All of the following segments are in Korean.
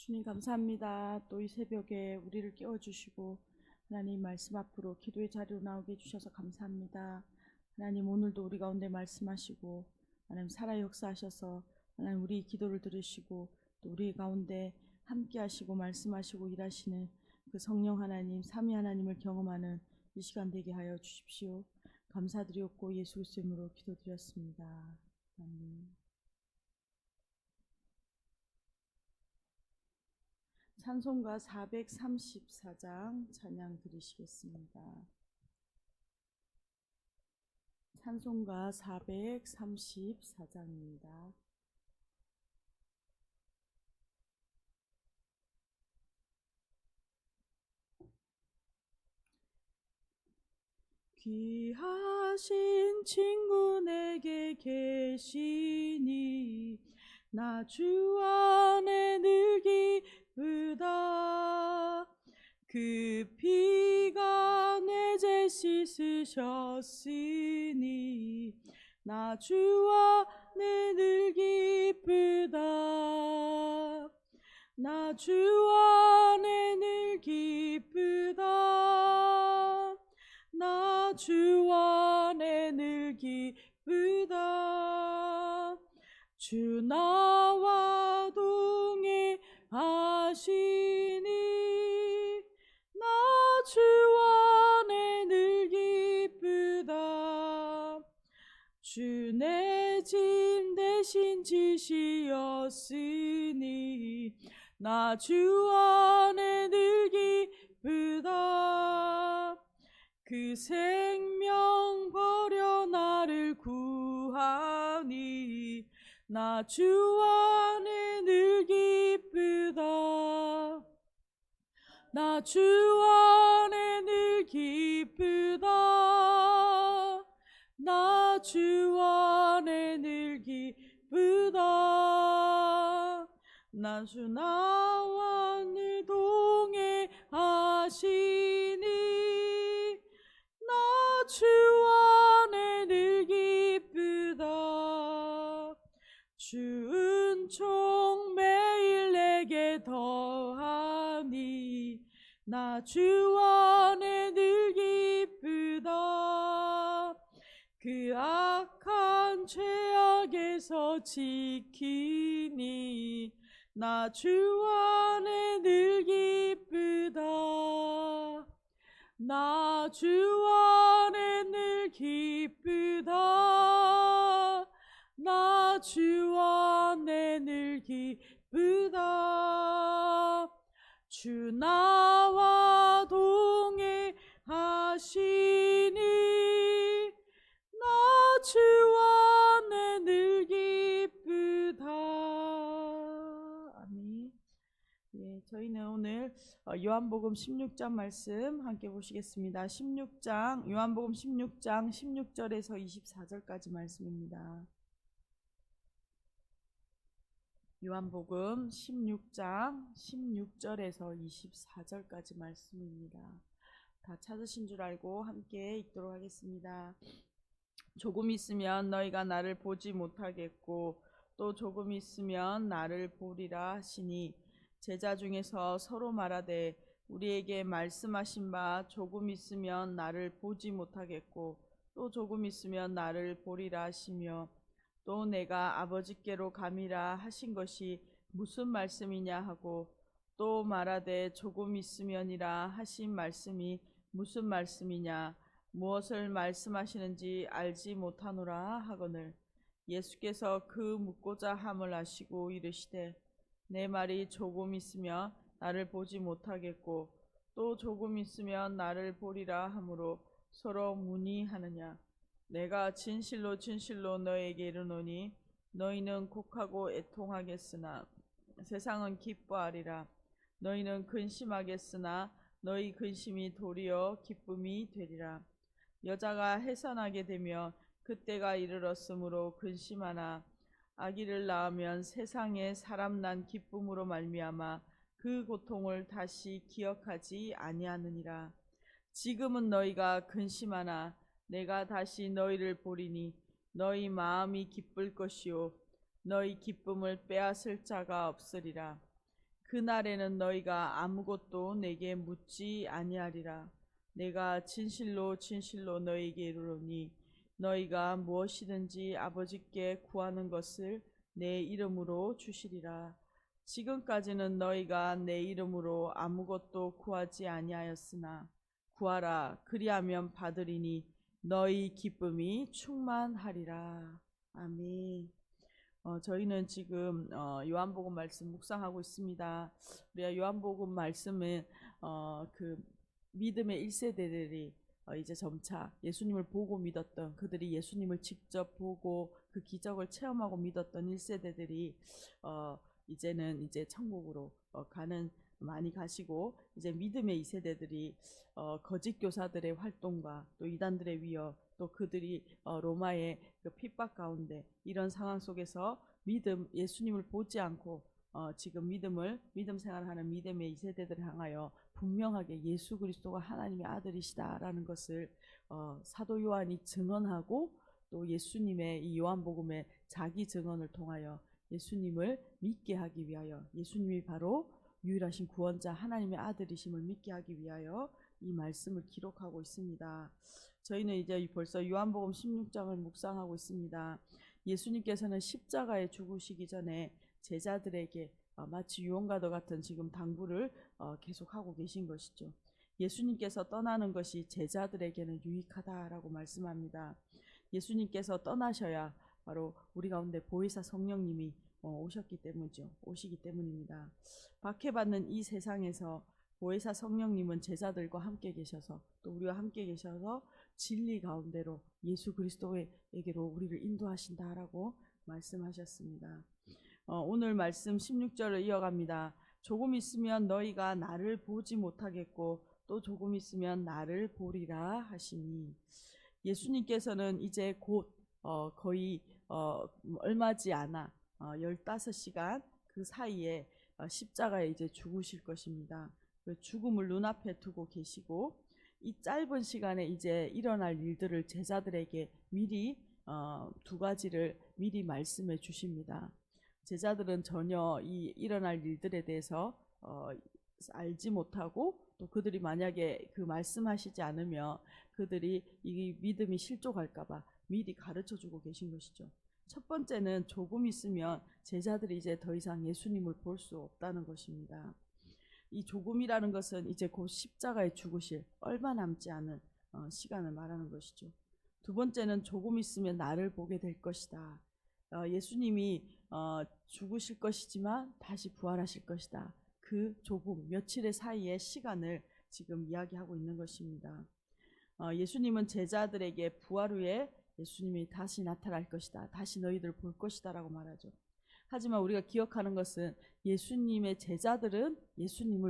주님 감사합니다. 또 이 새벽에 우리를 깨워주시고 하나님 말씀 앞으로 기도의 자리로 나오게 해주셔서 감사합니다. 하나님 오늘도 우리 가운데 말씀하시고 하나님 살아 역사하셔서 하나님 우리 기도를 들으시고 또 우리 가운데 함께 하시고 말씀하시고 일하시는 그 성령 하나님 삼위 하나님을 경험하는 이 시간 되게 하여 주십시오. 감사드렸고 예수 그리스도의 이름으로 기도드렸습니다. 아멘. 찬송가 434장 찬양 드리시겠습니다. 찬송가 434장입니다. 귀하신 친구 내게 계시니 나 주 안에 늘 기쁘다. 그 피가 내 죄 씻으셨으니 나 주 안에 늘 기쁘다. 나 주 안에 늘 기쁘다. 나 주 안에 늘 기쁘다. 주 나와 동행하시니 나 주 안에 늘 기쁘다. 주 내 짐 대신 지시었으니 나 주 안에 늘 기쁘다. 그 생명 버려 나를 구하니 나 주 안에 늘 기쁘다. 나 주 안에 늘 기쁘다. 나 주 안에 늘 기쁘다. 나 주 나와 늘 동행하시니 나 주 안에 늘 기쁘다. 주 은총 매일 내게 더하니 나 주 안에 늘 기쁘다. 그 악한 죄악에서 지키니 나 주 안에 늘 기쁘다. 나 주 안에 늘 기쁘다. 나 주 안에 늘 기쁘다. 주 나와 동행하시니 나 주 안에 늘 기쁘다. 아멘. 예, 저희는 오늘 요한복음 16장 말씀 함께 보시겠습니다. 16장 요한복음 16장 16절에서 24절까지 말씀입니다. 요한복음 16장 16절에서 24절까지 말씀입니다. 다 찾으신 줄 알고 함께 읽도록 하겠습니다. 조금 있으면 너희가 나를 보지 못하겠고 또 조금 있으면 나를 보리라 하시니 제자 중에서 서로 말하되 우리에게 말씀하신 바 조금 있으면 나를 보지 못하겠고 또 조금 있으면 나를 보리라 하시며 또 내가 아버지께로 감이라 하신 것이 무슨 말씀이냐 하고 또 말하되 조금 있으면이라 하신 말씀이 무슨 말씀이냐 무엇을 말씀하시는지 알지 못하노라 하거늘 예수께서 그 묻고자 함을 아시고 이르시되 내 말이 조금 있으면 나를 보지 못하겠고 또 조금 있으면 나를 보리라 하므로 서로 문의하느냐. 내가 진실로 진실로 너에게 이르노니 너희는 곡하고 애통하겠으나 세상은 기뻐하리라. 너희는 근심하겠으나 너희 근심이 도리어 기쁨이 되리라. 여자가 해산하게 되면 그때가 이르렀으므로 근심하나 아기를 낳으면 세상에 사람 난 기쁨으로 말미암아 그 고통을 다시 기억하지 아니하느니라. 지금은 너희가 근심하나 내가 다시 너희를 보리니 너희 마음이 기쁠 것이요 너희 기쁨을 빼앗을 자가 없으리라. 그날에는 너희가 아무것도 내게 묻지 아니하리라. 내가 진실로 진실로 너희에게 이르노니 너희가 무엇이든지 아버지께 구하는 것을 내 이름으로 주시리라. 지금까지는 너희가 내 이름으로 아무것도 구하지 아니하였으나 구하라 그리하면 받으리니 너희 기쁨이 충만하리라. 아멘. 저희는 지금 요한복음 말씀 묵상하고 있습니다. 우리가 요한복음 말씀은 그 믿음의 1세대들이 이제 점차 예수님을 보고 믿었던, 그들이 예수님을 직접 보고 그 기적을 체험하고 믿었던 1세대들이 이제는 이제 천국으로 가는, 많이 가시고, 이제 믿음의 2세대들이 거짓 교사들의 활동과 또 이단들의 위협, 또 그들이 로마의 그 핍박 가운데 이런 상황 속에서 예수님을 보지 않고 지금 믿음 생활하는 믿음의 2세대들을 향하여 분명하게 예수 그리스도가 하나님의 아들이시다라는 것을 사도 요한이 증언하고, 또 예수님의 이 요한복음의 자기 증언을 통하여 예수님을 믿게 하기 위하여, 예수님이 바로 유일하신 구원자 하나님의 아들이심을 믿게 하기 위하여 이 말씀을 기록하고 있습니다. 저희는 이제 벌써 요한복음 16장을 묵상하고 있습니다. 예수님께서는 십자가에 죽으시기 전에 제자들에게 마치 유언과도 같은 지금 당부를 계속하고 계신 것이죠. 예수님께서 떠나는 것이 제자들에게는 유익하다라고 말씀합니다. 예수님께서 떠나셔야 바로 우리 가운데 보혜사 성령님이 오시기 때문입니다. 박해받는 이 세상에서 보혜사 성령님은 제자들과 함께 계셔서, 또 우리와 함께 계셔서 진리 가운데로 예수 그리스도에게로 우리를 인도하신다라고 말씀하셨습니다. 오늘 말씀 16절을 이어갑니다. 조금 있으면 너희가 나를 보지 못하겠고 또 조금 있으면 나를 보리라 하시니, 예수님께서는 이제 곧 거의 얼마지 않아 15시간 그 사이에 십자가에 이제 죽으실 것입니다. 그 죽음을 눈앞에 두고 계시고, 이 짧은 시간에 이제 일어날 일들을 제자들에게 미리 두 가지를 미리 말씀해 주십니다. 제자들은 전혀 이 일어날 일들에 대해서 알지 못하고, 또 그들이 만약에 그 말씀하시지 않으면 그들이 이 믿음이 실족할까봐 미리 가르쳐 주고 계신 것이죠. 첫 번째는 조금 있으면 제자들이 이제 더 이상 예수님을 볼 수 없다는 것입니다. 이 조금이라는 것은 이제 곧 십자가에 죽으실 얼마 남지 않은 시간을 말하는 것이죠. 두 번째는 조금 있으면 나를 보게 될 것이다. 예수님이 죽으실 것이지만 다시 부활하실 것이다. 그 조금 며칠의 사이의 시간을 지금 이야기하고 있는 것입니다. 예수님은 제자들에게 부활 후에 예수님이 다시 나타날 것이다, 다시 너희들 볼 것이다 라고 말하죠. 하지만 우리가 기억하는 것은 예수님의 제자들은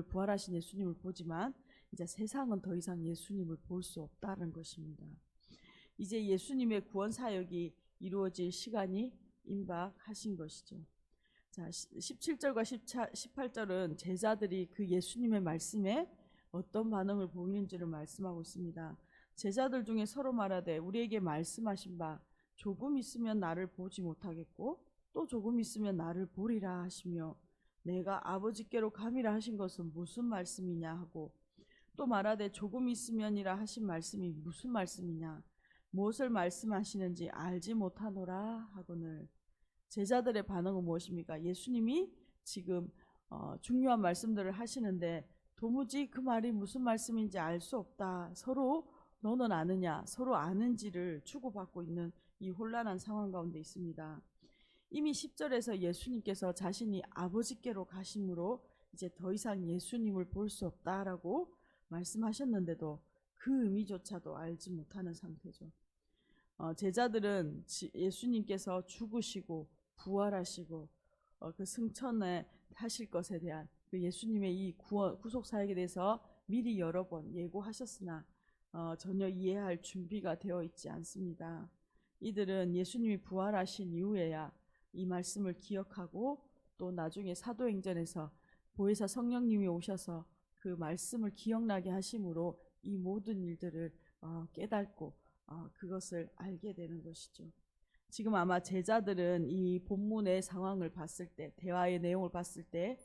부활하신 예수님을 보지만 이제 세상은 더 이상 예수님을 볼 수 없다는 것입니다. 이제 예수님의 구원 사역이 이루어질 시간이 임박하신 것이죠. 자, 17절과 18절은 제자들이 그 예수님의 말씀에 어떤 반응을 보이는지를 말씀하고 있습니다. 제자들 중에 서로 말하되 우리에게 말씀하신 바 조금 있으면 나를 보지 못하겠고 또 조금 있으면 나를 보리라 하시며, 내가 아버지께로 감이라 하신 것은 무슨 말씀이냐 하고, 또 말하되 조금 있으면이라 하신 말씀이 무슨 말씀이냐, 무엇을 말씀하시는지 알지 못하노라 하거늘. 제자들의 반응은 무엇입니까? 예수님이 지금 중요한 말씀들을 하시는데 도무지 그 말이 무슨 말씀인지 알 수 없다, 서로 너는 아느냐, 서로 아는지를 주고받고 있는 이 혼란한 상황 가운데 있습니다. 이미 10절에서 예수님께서 자신이 아버지께로 가심으로 이제 더 이상 예수님을 볼 수 없다라고 말씀하셨는데도 그 의미조차도 알지 못하는 상태죠. 제자들은 예수님께서 죽으시고 부활하시고 그 승천에 하실 것에 대한 그 예수님의 이 구속 사역에 대해서 미리 여러 번 예고하셨으나 전혀 이해할 준비가 되어 있지 않습니다. 이들은 예수님이 부활하신 이후에야 이 말씀을 기억하고, 또 나중에 사도행전에서 보혜사 성령님이 오셔서 그 말씀을 기억나게 하심으로 이 모든 일들을 깨닫고 그것을 알게 되는 것이죠. 지금 아마 제자들은 이 본문의 상황을 봤을 때, 대화의 내용을 봤을 때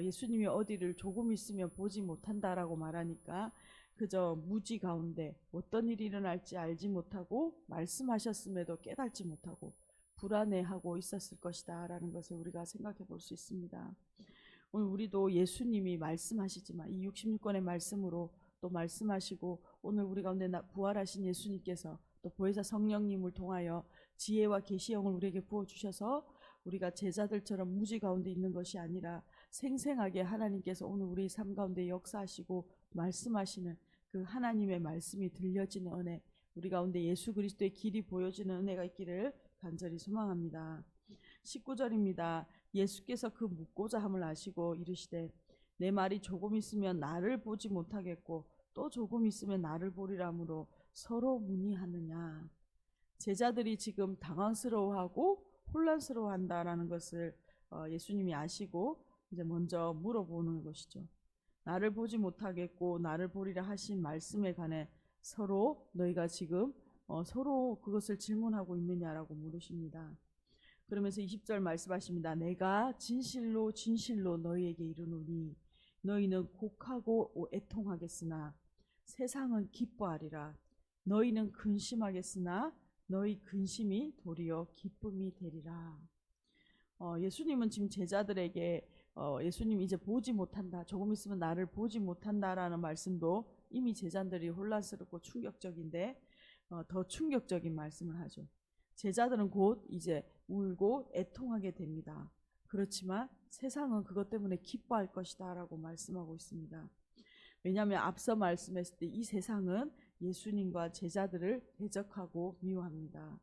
예수님이 어디를 조금 있으면 보지 못한다라고 말하니까 그저 무지 가운데 어떤 일이 일어날지 알지 못하고 말씀하셨음에도 깨닫지 못하고 불안해하고 있었을 것이다 라는 것을 우리가 생각해 볼 수 있습니다. 오늘 우리도 예수님이 말씀하시지만 이 66권의 말씀으로 또 말씀하시고 오늘 우리 가운데 부활하신 예수님께서 또 보혜사 성령님을 통하여 지혜와 계시형을 우리에게 부어주셔서 우리가 제자들처럼 무지 가운데 있는 것이 아니라 생생하게 하나님께서 오늘 우리 삶 가운데 역사하시고 말씀하시는 그 하나님의 말씀이 들려지는 은혜, 우리 가운데 예수 그리스도의 길이 보여지는 은혜가 있기를 간절히 소망합니다. 19절입니다. 예수께서 그 묻고자 함을 아시고 이르시되 내 말이 조금 있으면 나를 보지 못하겠고 또 조금 있으면 나를 보리라므로 서로 문의하느냐. 제자들이 지금 당황스러워하고 혼란스러워한다라는 것을 예수님이 아시고 이제 먼저 물어보는 것이죠. 나를 보지 못하겠고 나를 보리라 하신 말씀에 관해 서로 너희가 지금 서로 그것을 질문하고 있느냐라고 물으십니다. 그러면서 20절 말씀하십니다. 내가 진실로 진실로 너희에게 이르노니 너희는 곡하고 애통하겠으나 세상은 기뻐하리라. 너희는 근심하겠으나 너희 근심이 도리어 기쁨이 되리라. 예수님은 지금 제자들에게 예수님이 이제 보지 못한다, 조금 있으면 나를 보지 못한다라는 말씀도 이미 제자들이 혼란스럽고 충격적인데 더 충격적인 말씀을 하죠. 제자들은 곧 이제 울고 애통하게 됩니다. 그렇지만 세상은 그것 때문에 기뻐할 것이다 라고 말씀하고 있습니다. 왜냐하면 앞서 말씀했을 때 이 세상은 예수님과 제자들을 대적하고 미워합니다.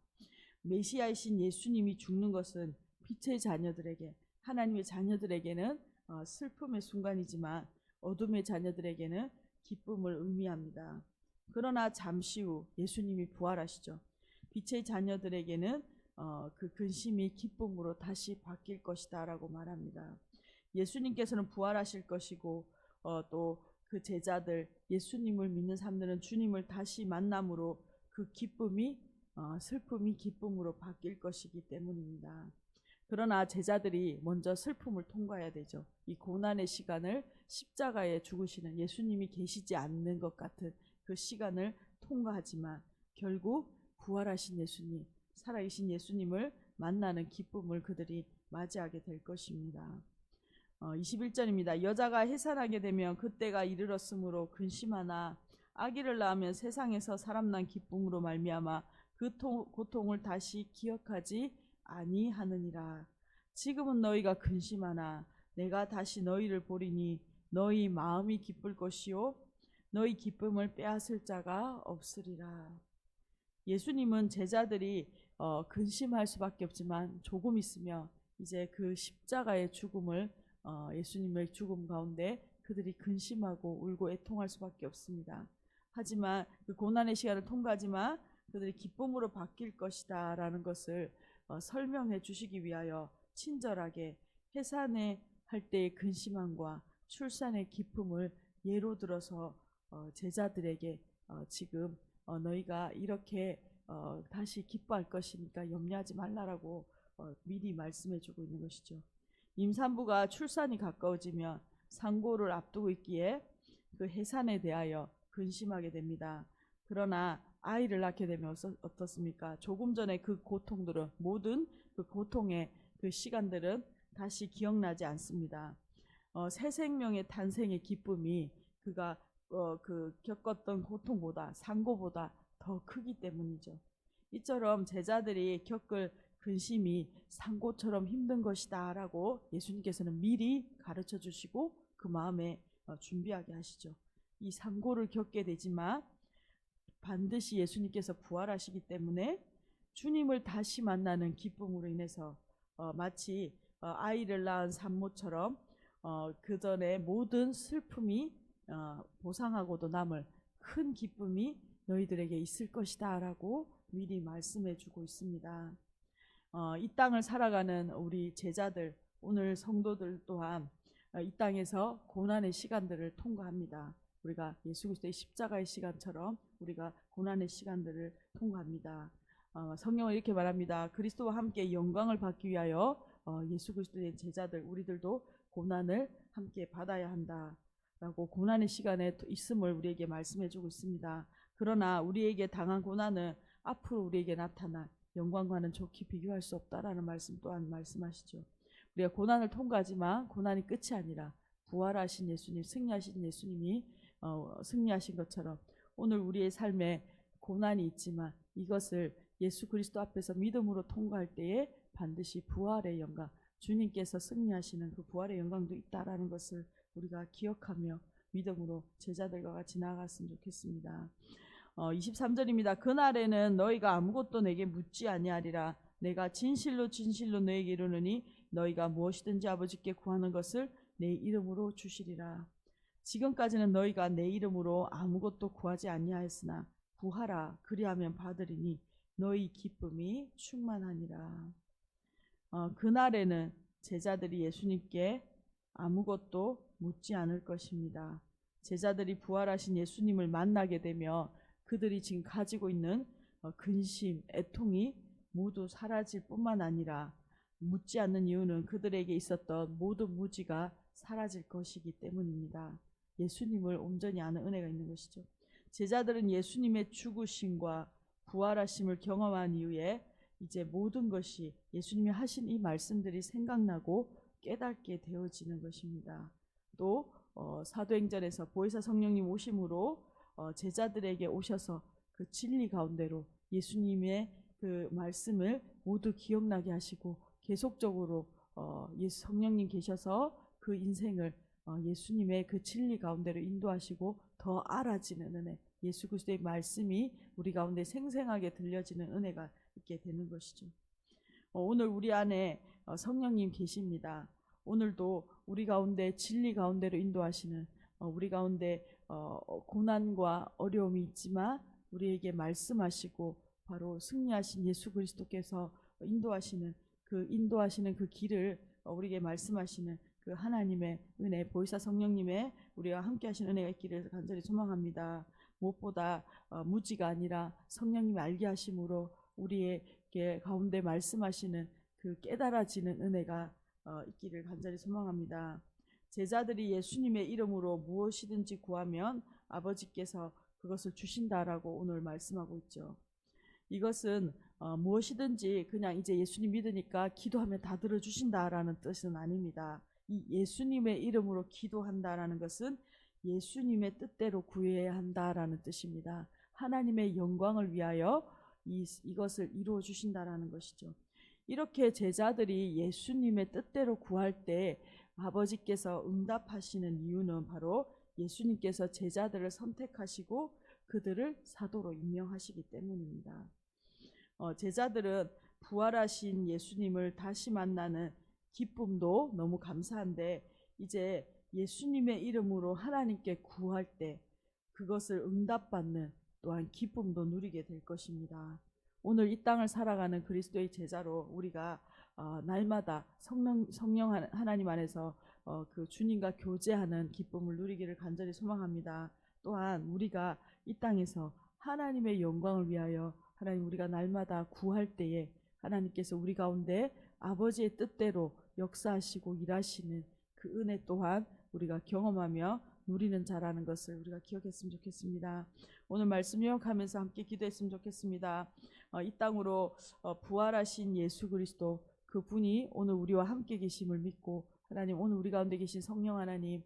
메시아이신 예수님이 죽는 것은 빛의 자녀들에게, 하나님의 자녀들에게는 슬픔의 순간이지만 어둠의 자녀들에게는 기쁨을 의미합니다. 그러나 잠시 후 예수님이 부활하시죠. 빛의 자녀들에게는 그 근심이 기쁨으로 다시 바뀔 것이다 라고 말합니다. 예수님께서는 부활하실 것이고 또 그 제자들, 예수님을 믿는 사람들은 주님을 다시 만남으로 그 기쁨이 슬픔이 기쁨으로 바뀔 것이기 때문입니다. 그러나 제자들이 먼저 슬픔을 통과해야 되죠. 이 고난의 시간을, 십자가에 죽으시는 예수님이 계시지 않는 것 같은 그 시간을 통과하지만 결국 부활하신 예수님, 살아계신 예수님을 만나는 기쁨을 그들이 맞이하게 될 것입니다. 21절입니다. 여자가 해산하게 되면 그때가 이르렀으므로 근심하나 아기를 낳으면 세상에서 사람 난 기쁨으로 말미암아 그 고통을 다시 기억하지 아니하느니라. 지금은 너희가 근심하나 내가 다시 너희를 보리니 너희 마음이 기쁠 것이요 너희 기쁨을 빼앗을 자가 없으리라. 예수님은 제자들이 근심할 수밖에 없지만 조금 있으면 이제 그 십자가의 죽음을 예수님의 죽음 가운데 그들이 근심하고 울고 애통할 수밖에 없습니다. 하지만 그 고난의 시간을 통과하지만 그들이 기쁨으로 바뀔 것이다 라는 것을 설명해 주시기 위하여 친절하게 해산에 할 때의 근심함과 출산의 기쁨을 예로 들어서 제자들에게 지금 너희가 이렇게 다시 기뻐할 것이니까 염려하지 말라라고 미리 말씀해 주고 있는 것이죠. 임산부가 출산이 가까워지면 상고를 앞두고 있기에 그 해산에 대하여 근심하게 됩니다. 그러나 아이를 낳게 되면 어떻습니까? 조금 전에 그 고통들은, 모든 그 고통의 그 시간들은 다시 기억나지 않습니다. 새 생명의 탄생의 기쁨이 그가 그 겪었던 고통보다, 상고보다 더 크기 때문이죠. 이처럼 제자들이 겪을 근심이 상고처럼 힘든 것이다 라고 예수님께서는 미리 가르쳐 주시고 그 마음에 준비하게 하시죠. 이 상고를 겪게 되지만 반드시 예수님께서 부활하시기 때문에 주님을 다시 만나는 기쁨으로 인해서 마치 아이를 낳은 산모처럼 그 전에 모든 슬픔이 보상하고도 남을 큰 기쁨이 너희들에게 있을 것이다 라고 미리 말씀해 주고 있습니다. 이 땅을 살아가는 우리 제자들, 오늘 성도들 또한 이 땅에서 고난의 시간들을 통과합니다. 우리가 예수 그리스도의 십자가의 시간처럼 우리가 고난의 시간들을 통과합니다. 성경은 이렇게 말합니다. 그리스도와 함께 영광을 받기 위하여 예수 그리스도의 제자들, 우리들도 고난을 함께 받아야 한다라고 고난의 시간에 있음을 우리에게 말씀해주고 있습니다. 그러나 우리에게 당한 고난은 앞으로 우리에게 나타날 영광과는 좋게 비교할 수 없다라는 말씀 또한 말씀하시죠. 우리가 고난을 통과하지만 고난이 끝이 아니라 부활하신 예수님, 승리하신 예수님이 승리하신 것처럼 오늘 우리의 삶에 고난이 있지만 이것을 예수 그리스도 앞에서 믿음으로 통과할 때에 반드시 부활의 영광, 주님께서 승리하시는 그 부활의 영광도 있다라는 것을 우리가 기억하며 믿음으로 제자들과 같이 나아갔으면 좋겠습니다. 23절입니다. 그날에는 너희가 아무것도 내게 묻지 아니하리라. 내가 진실로 진실로 너희에게 이르노니 너희가 무엇이든지 아버지께 구하는 것을 내 이름으로 주시리라. 지금까지는 너희가 내 이름으로 아무것도 구하지 아니하였으나 구하라 그리하면 받으리니 너희 기쁨이 충만하니라. 그날에는 제자들이 예수님께 아무것도 묻지 않을 것입니다. 제자들이 부활하신 예수님을 만나게 되며 그들이 지금 가지고 있는 근심, 애통이 모두 사라질 뿐만 아니라 묻지 않는 이유는 그들에게 있었던 모든 무지가 사라질 것이기 때문입니다. 예수님을 온전히 아는 은혜가 있는 것이죠. 제자들은 예수님의 죽으심과 부활하심을 경험한 이후에 이제 모든 것이 예수님이 하신 이 말씀들이 생각나고 깨닫게 되어지는 것입니다. 또 사도행전에서 보혜사 성령님 오심으로 제자들에게 오셔서 그 진리 가운데로 예수님의 그 말씀을 모두 기억나게 하시고 계속적으로 예수 성령님 계셔서 그 인생을 예수님의 그 진리 가운데로 인도하시고 더 알아지는 은혜, 예수 그리스도의 말씀이 우리 가운데 생생하게 들려지는 은혜가 있게 되는 것이죠. 오늘 우리 안에 성령님 계십니다. 오늘도 우리 가운데 진리 가운데로 인도하시는 우리 가운데 고난과 어려움이 있지만 우리에게 말씀하시고 바로 승리하신 예수 그리스도께서 인도하시는 그 길을 우리에게 말씀하시는 그 하나님의 은혜, 보혜사 성령님의 우리와 함께 하시는 은혜가 있기를 간절히 소망합니다. 무엇보다 무지가 아니라 성령님이 알게 하심으로 우리에게 가운데 말씀하시는 그 깨달아지는 은혜가 있기를 간절히 소망합니다. 제자들이 예수님의 이름으로 무엇이든지 구하면 아버지께서 그것을 주신다라고 오늘 말씀하고 있죠. 이것은 무엇이든지 그냥 이제 예수님 믿으니까 기도하면 다 들어주신다라는 뜻은 아닙니다. 이 예수님의 이름으로 기도한다라는 것은 예수님의 뜻대로 구해야 한다라는 뜻입니다. 하나님의 영광을 위하여 이것을 이루어 주신다라는 것이죠. 이렇게 제자들이 예수님의 뜻대로 구할 때 아버지께서 응답하시는 이유는 바로 예수님께서 제자들을 선택하시고 그들을 사도로 임명하시기 때문입니다. 제자들은 부활하신 예수님을 다시 만나는 기쁨도 너무 감사한데 이제 예수님의 이름으로 하나님께 구할 때 그것을 응답받는 또한 기쁨도 누리게 될 것입니다. 오늘 이 땅을 살아가는 그리스도의 제자로 우리가 날마다 성령 하나님 안에서 그 주님과 교제하는 기쁨을 누리기를 간절히 소망합니다. 또한 우리가 이 땅에서 하나님의 영광을 위하여 하나님 우리가 날마다 구할 때에 하나님께서 우리 가운데 아버지의 뜻대로 역사하시고 일하시는 그 은혜 또한 우리가 경험하며 누리는 자라는 것을 우리가 기억했으면 좋겠습니다. 오늘 말씀 요약하면서 함께 기도했으면 좋겠습니다. 이 땅으로 부활하신 예수 그리스도 그분이 오늘 우리와 함께 계심을 믿고 하나님 오늘 우리 가운데 계신 성령 하나님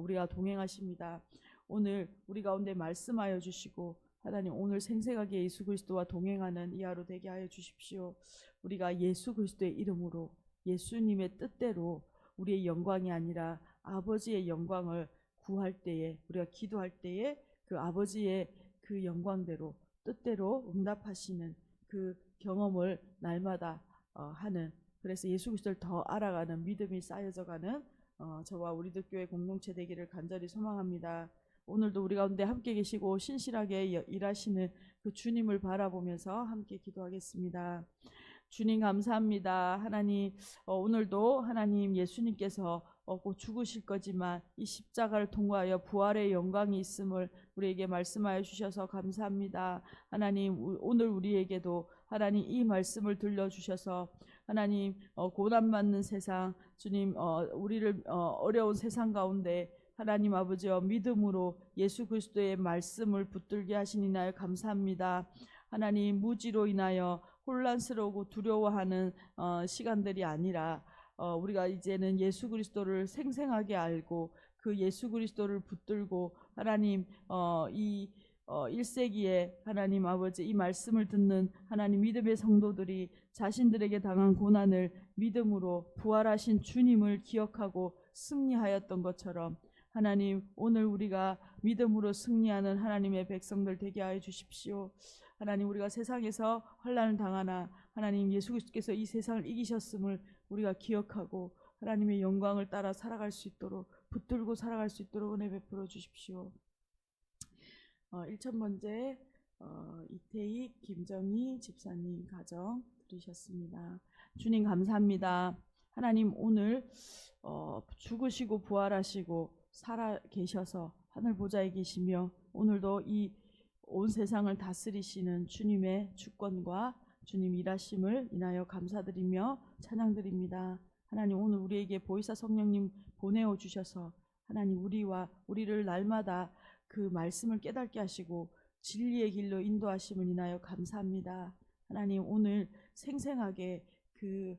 우리가 동행하십니다. 오늘 우리 가운데 말씀하여 주시고 하나님 오늘 생생하게 예수 그리스도와 동행하는 이 하루 되게 하여 주십시오. 우리가 예수 그리스도의 이름으로 예수님의 뜻대로 우리의 영광이 아니라 아버지의 영광을 구할 때에 우리가 기도할 때에 그 아버지의 그 영광대로 뜻대로 응답하시는 그 경험을 날마다 하는 그래서 예수 그리스도를 더 알아가는 믿음이 쌓여져가는 저와 우리들 교회 공동체 되기를 간절히 소망합니다. 오늘도 우리 가운데 함께 계시고 신실하게 일하시는 그 주님을 바라보면서 함께 기도하겠습니다. 주님 감사합니다. 하나님 오늘도 하나님 예수님께서 곧 죽으실 거지만 이 십자가를 통과하여 부활의 영광이 있음을 우리에게 말씀하여 주셔서 감사합니다. 하나님 오늘 우리에게도 하나님 이 말씀을 들려주셔서 하나님 고난받는 세상 주님 우리를 어려운 세상 가운데 하나님 아버지여 믿음으로 예수 그리스도의 말씀을 붙들게 하시니나요 감사합니다. 하나님 무지로 인하여 혼란스러우고 두려워하는 시간들이 아니라 우리가 이제는 예수 그리스도를 생생하게 알고 그 예수 그리스도를 붙들고 하나님 이 1세기에 하나님 아버지 이 말씀을 듣는 하나님 믿음의 성도들이 자신들에게 당한 고난을 믿음으로 부활하신 주님을 기억하고 승리하였던 것처럼 하나님 오늘 우리가 믿음으로 승리하는 하나님의 백성들 되게 하여 주십시오. 하나님 우리가 세상에서 환난을 당하나 하나님 예수 그리스도께서 이 세상을 이기셨음을 우리가 기억하고 하나님의 영광을 따라 살아갈 수 있도록 붙들고 살아갈 수 있도록 은혜 베풀어 주십시오. 1,000번째 이태익 김정희 집사님 가정 들으셨습니다. 주님 감사합니다. 하나님 오늘 죽으시고 부활하시고 살아 계셔서 하늘 보좌에 계시며 오늘도 이 온 세상을 다스리시는 주님의 주권과 주님 일하심을 인하여 감사드리며 찬양드립니다. 하나님 오늘 우리에게 보혜사 성령님 보내어 주셔서 하나님 우리를 날마다 그 말씀을 깨닫게 하시고 진리의 길로 인도하심을 인하여 감사합니다. 하나님 오늘 생생하게 그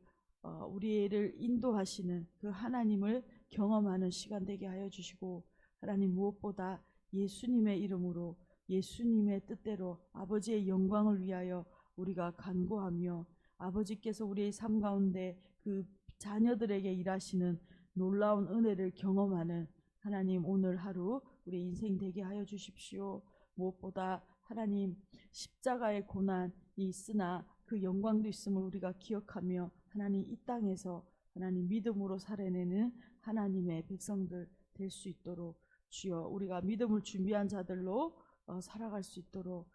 우리를 인도하시는 그 하나님을 경험하는 시간 되게 하여 주시고 하나님 무엇보다 예수님의 이름으로 예수님의 뜻대로 아버지의 영광을 위하여 우리가 간구하며 아버지께서 우리의 삶 가운데 그 자녀들에게 일하시는 놀라운 은혜를 경험하는 하나님 오늘 하루 우리 인생 되게 하여 주십시오. 무엇보다 하나님 십자가의 고난이 있으나 그 영광도 있음을 우리가 기억하며 하나님 이 땅에서 하나님 믿음으로 살아내는 하나님의 백성들 될 수 있도록 주여 우리가 믿음을 준비한 자들로 살아갈 수 있도록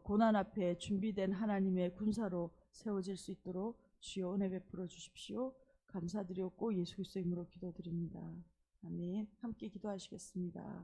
고난 앞에 준비된 하나님의 군사로 세워질 수 있도록 주여 은혜 베풀어 주십시오. 감사드렸고 예수 그리스도의 이름으로 기도드립니다. 아멘. 함께 기도하시겠습니다.